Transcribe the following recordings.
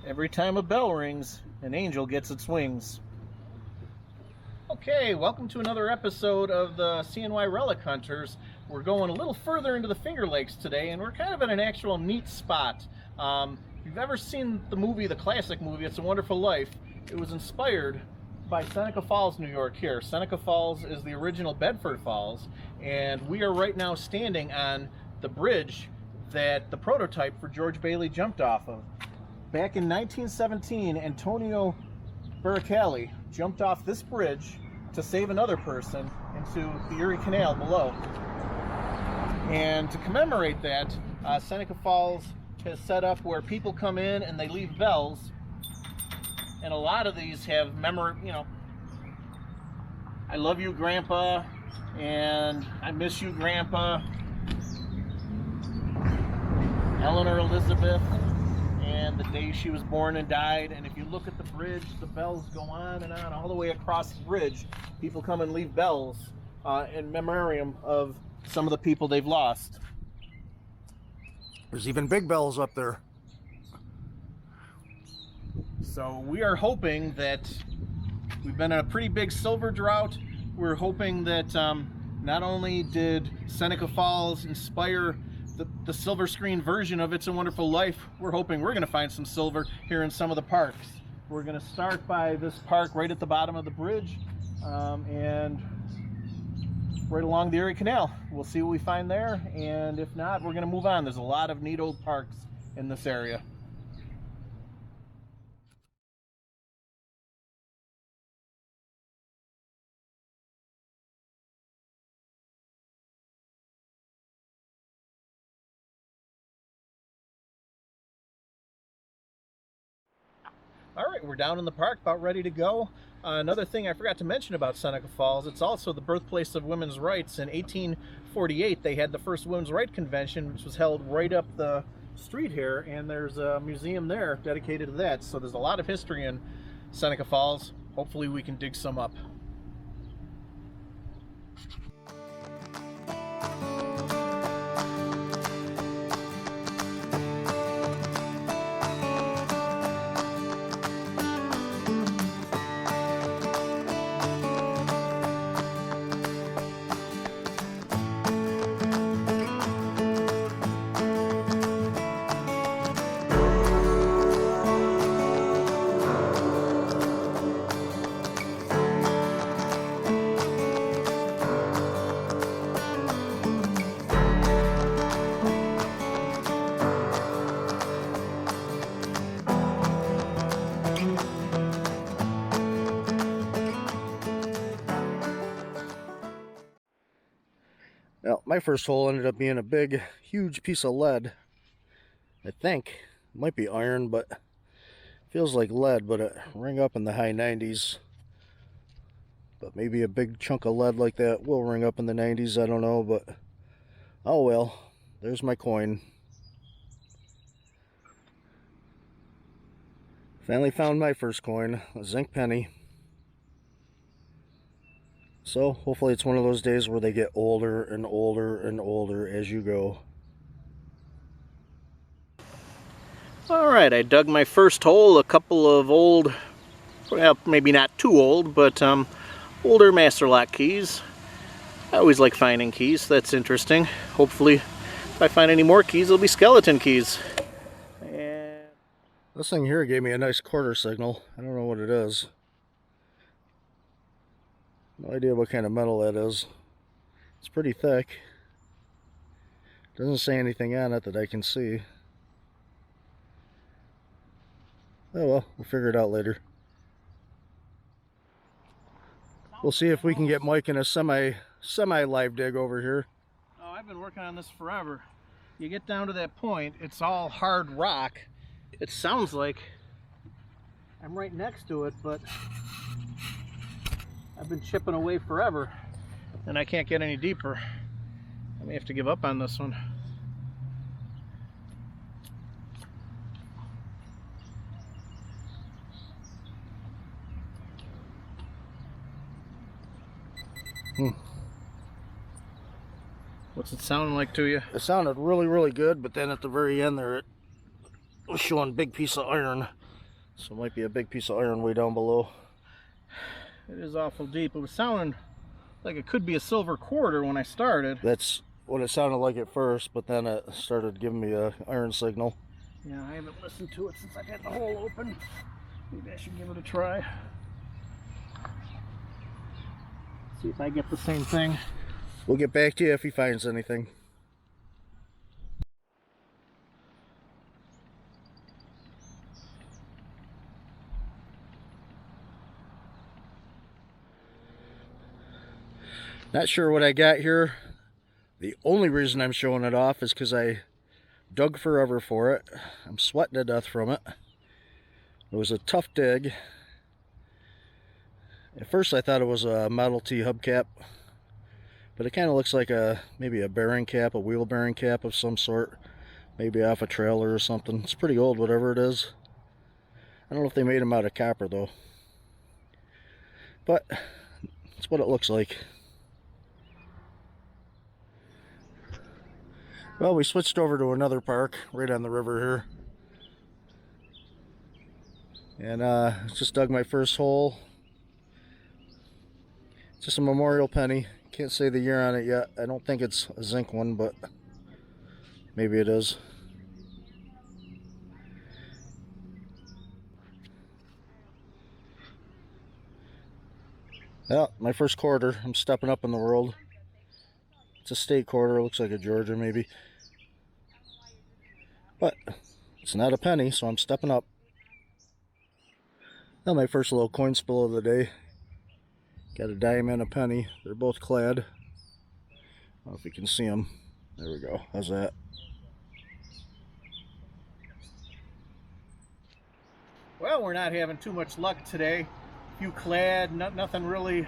Every time a bell rings, an angel gets its wings. Okay, welcome to another episode of the CNY Relic Hunters. We're going a little further into the Finger Lakes today, and we're kind of in an actual neat spot. If you've ever seen the movie, the classic movie, It's a Wonderful Life, it was inspired by Seneca Falls, New York here. Seneca Falls is the original Bedford Falls, and we are right now standing on the bridge that the prototype for George Bailey jumped off of. Back in 1917, Antonio Barrichelli jumped off this bridge to save another person into the Erie Canal below. And to commemorate that, Seneca Falls has set up where people come in and they leave bells. And a lot of these have I love you, Grandpa, and I miss you, Grandpa, Eleanor Elizabeth, and the day she was born and died. And if you look at the bridge, the bells go on and on all the way across the bridge. People come and leave bells in memoriam of some of the people they've lost. There's even big bells up there. So we are hoping that we've been in a pretty big silver drought. We're hoping that not only did Seneca Falls inspire the silver screen version of It's a Wonderful Life, we're hoping we're going to find some silver here in some of the parks. We're going to start by this park right at the bottom of the bridge and right along the Erie Canal. We'll see what we find there, and if not, we're going to move on. There's a lot of neat old parks in this area. All right, we're down in the park, about ready to go. Another thing I forgot to mention about Seneca Falls, it's also the birthplace of women's rights. In 1848, they had the first Women's Rights Convention, which was held right up the street here, and there's a museum there dedicated to that. So there's a lot of history in Seneca Falls. Hopefully we can dig some up. Well, my first hole ended up being a big, huge piece of lead. I think it might be iron, but it feels like lead, but it rang up in the high 90s. But maybe a big chunk of lead like that will ring up in the 90s, I don't know, but oh well, there's my coin. Finally found my first coin, a zinc penny. So hopefully it's one of those days where they get older and older and older as you go. All right, I dug my first hole, a couple of old, well, maybe not too old, but older master lock keys. I always like finding keys, that's interesting. Hopefully if I find any more keys, they'll be skeleton keys. And this thing here gave me a nice quarter signal. I don't know what it is. No idea what kind of metal that is. It's pretty thick. Doesn't say anything on it that I can see. Oh well, we'll figure it out later. We'll see if we can get Mike in a semi live dig over here. oh, I've been working on this forever. You get down to that point, it's all hard rock. It sounds like I'm right next to it, but I've been chipping away forever and I can't get any deeper. I may have to give up on this one. What's it sounding like to you? It sounded really, really good, but then at the very end there, it was showing a big piece of iron. So it might be a big piece of iron way down below. It is awful deep. It was sounding like it could be a silver quarter when I started. That's what it sounded like at first, but then it started giving me a iron signal. Yeah, I haven't listened to it since I had the hole open. Maybe I should give it a try. See if I get the same thing. We'll get back to you if he finds anything. Not sure what I got here. The only reason I'm showing it off is because I dug forever for it. I'm sweating to death from it. It was a tough dig. At first I thought it was a Model T hubcap, but it kind of looks like maybe a bearing cap, a wheel bearing cap of some sort. Maybe off a trailer or something. It's pretty old, whatever it is. I don't know if they made them out of copper though. But that's what it looks like. Well, we switched over to another park right on the river here. And just dug my first hole. Just a memorial penny. Can't say the year on it yet. I don't think it's a zinc one, but maybe it is. Yeah, my first quarter. I'm stepping up in the world. It's a state quarter. Looks like a Georgia maybe. But it's not a penny, so I'm stepping up. Now my first little coin spill of the day. Got a dime and a penny. They're both clad. I don't know if you can see them. There we go. How's that? Well, we're not having too much luck today. Few clad, nothing really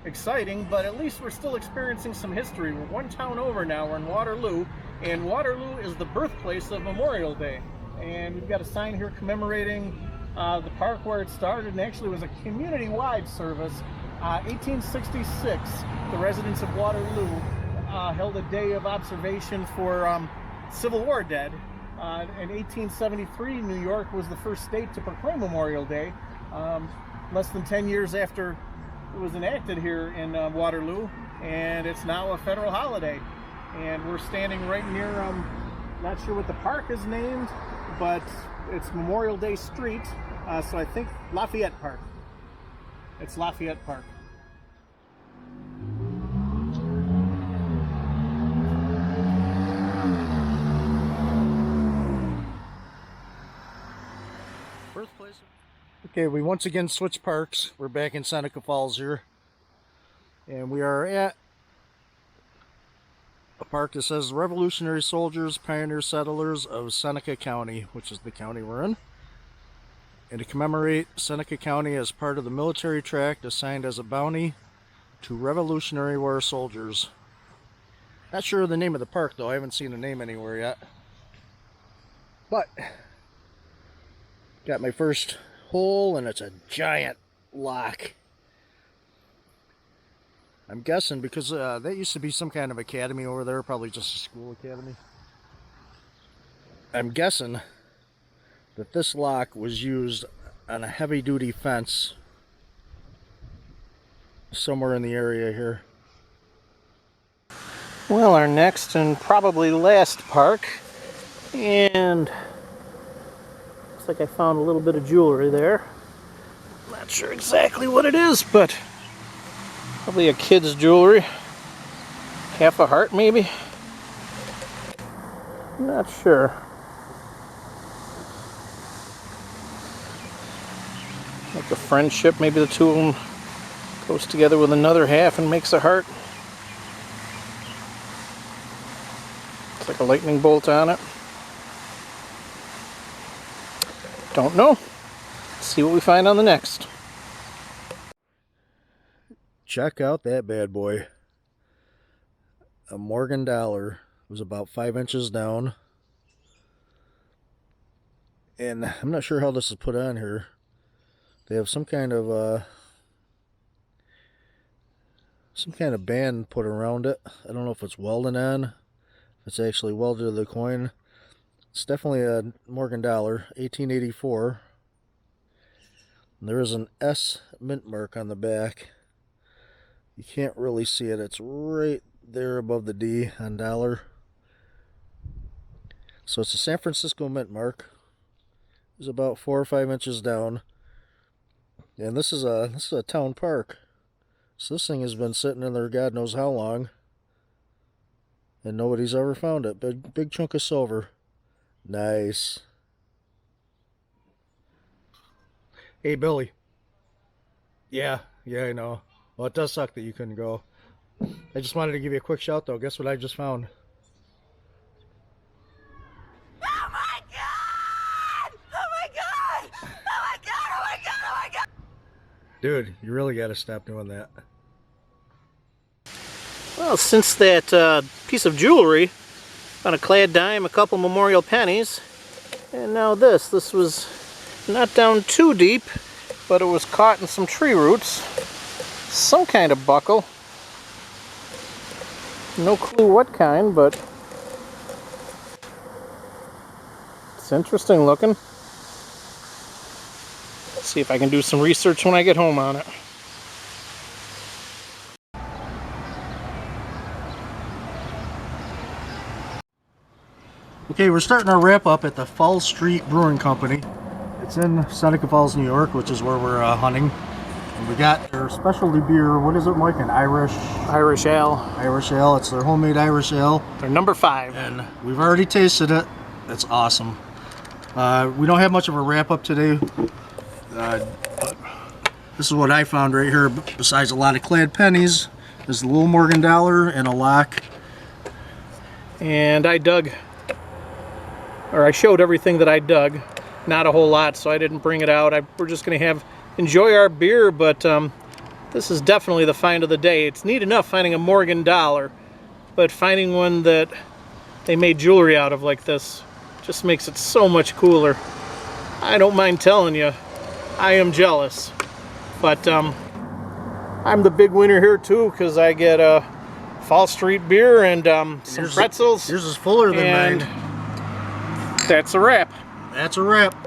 exciting, but at least we're still experiencing some history. We're one town over now. We're in Waterloo, and Waterloo is the birthplace of Memorial Day. And we've got a sign here commemorating the park where it started, and actually was a community-wide service. 1866, the residents of Waterloo held a day of observation for Civil War dead. In 1873, New York was the first state to proclaim Memorial Day. Less than 10 years after it was enacted here in Waterloo, and it's now a federal holiday. And we're standing right near, not sure what the park is named, but it's Memorial Day Street, so I think Lafayette Park. It's Lafayette Park. Birthplace. Okay, we once again switched parks. We're back in Seneca Falls here. And we are at a park that says Revolutionary Soldiers, Pioneer Settlers of Seneca County, which is the county we're in. And to commemorate Seneca County as part of the military tract assigned as a bounty to Revolutionary War soldiers. Not sure of the name of the park though. I haven't seen the name anywhere yet. But got my first hole, and it's a giant lock. I'm guessing because that used to be some kind of academy over there, probably just a school academy. I'm guessing that this lock was used on a heavy-duty fence somewhere in the area here. Well, our next and probably last park, and looks like I found a little bit of jewelry there. Not sure exactly what it is, but probably a kid's jewelry. Half a heart, maybe? Not sure. Like a friendship, maybe the two of them goes together with another half and makes a heart. It's like a lightning bolt on it. Don't know. Let's see what we find on the next. Check out that bad boy. A Morgan dollar. It was about 5 inches down. And I'm not sure how this is put on here. They have some kind of band put around it. I don't know if it's welding on. If it's actually welded to the coin. It's definitely a Morgan dollar, 1884. There is an S mint mark on the back. You can't really see it. It's right there above the D on dollar. So it's a San Francisco mint mark. It's about 4 or 5 inches down. And this is a town park. So this thing has been sitting in there God knows how long. And nobody's ever found it. Big chunk of silver. Nice. Hey, Billy. Yeah, I know. Well, it does suck that you couldn't go. I just wanted to give you a quick shout, though. Guess what I just found? Oh my god! Oh my god! Oh my god! Oh my god! Oh my god! Dude, you really got to stop doing that. Well, since that piece of jewelry, found a clad dime, a couple memorial pennies, and now this. This was not down too deep, but it was caught in some tree roots. Some kind of buckle. No clue what kind, but it's interesting looking. Let's see if I can do some research when I get home on it. Okay, we're starting our wrap up at the Fall Street Brewing Company. It's in Seneca Falls, New York, which is where we're hunting. And we got their specialty beer. What is it, Mike? An Irish Ale. Irish ale. It's their homemade Irish ale. They're number 5. And we've already tasted it. It's awesome. We don't have much of a wrap up today. But this is what I found right here. Besides a lot of clad pennies, there's a little Morgan dollar and a lock. And I showed everything that I dug. Not a whole lot, so I didn't bring it out. We're just going to enjoy our beer, but this is definitely the find of the day. It's neat enough finding a Morgan dollar, but finding one that they made jewelry out of like this just makes it so much cooler. I don't mind telling you, I am jealous. But I'm the big winner here too, because I get a Fall Street beer and some pretzels. Yours is fuller than mine. That's a wrap. That's a wrap.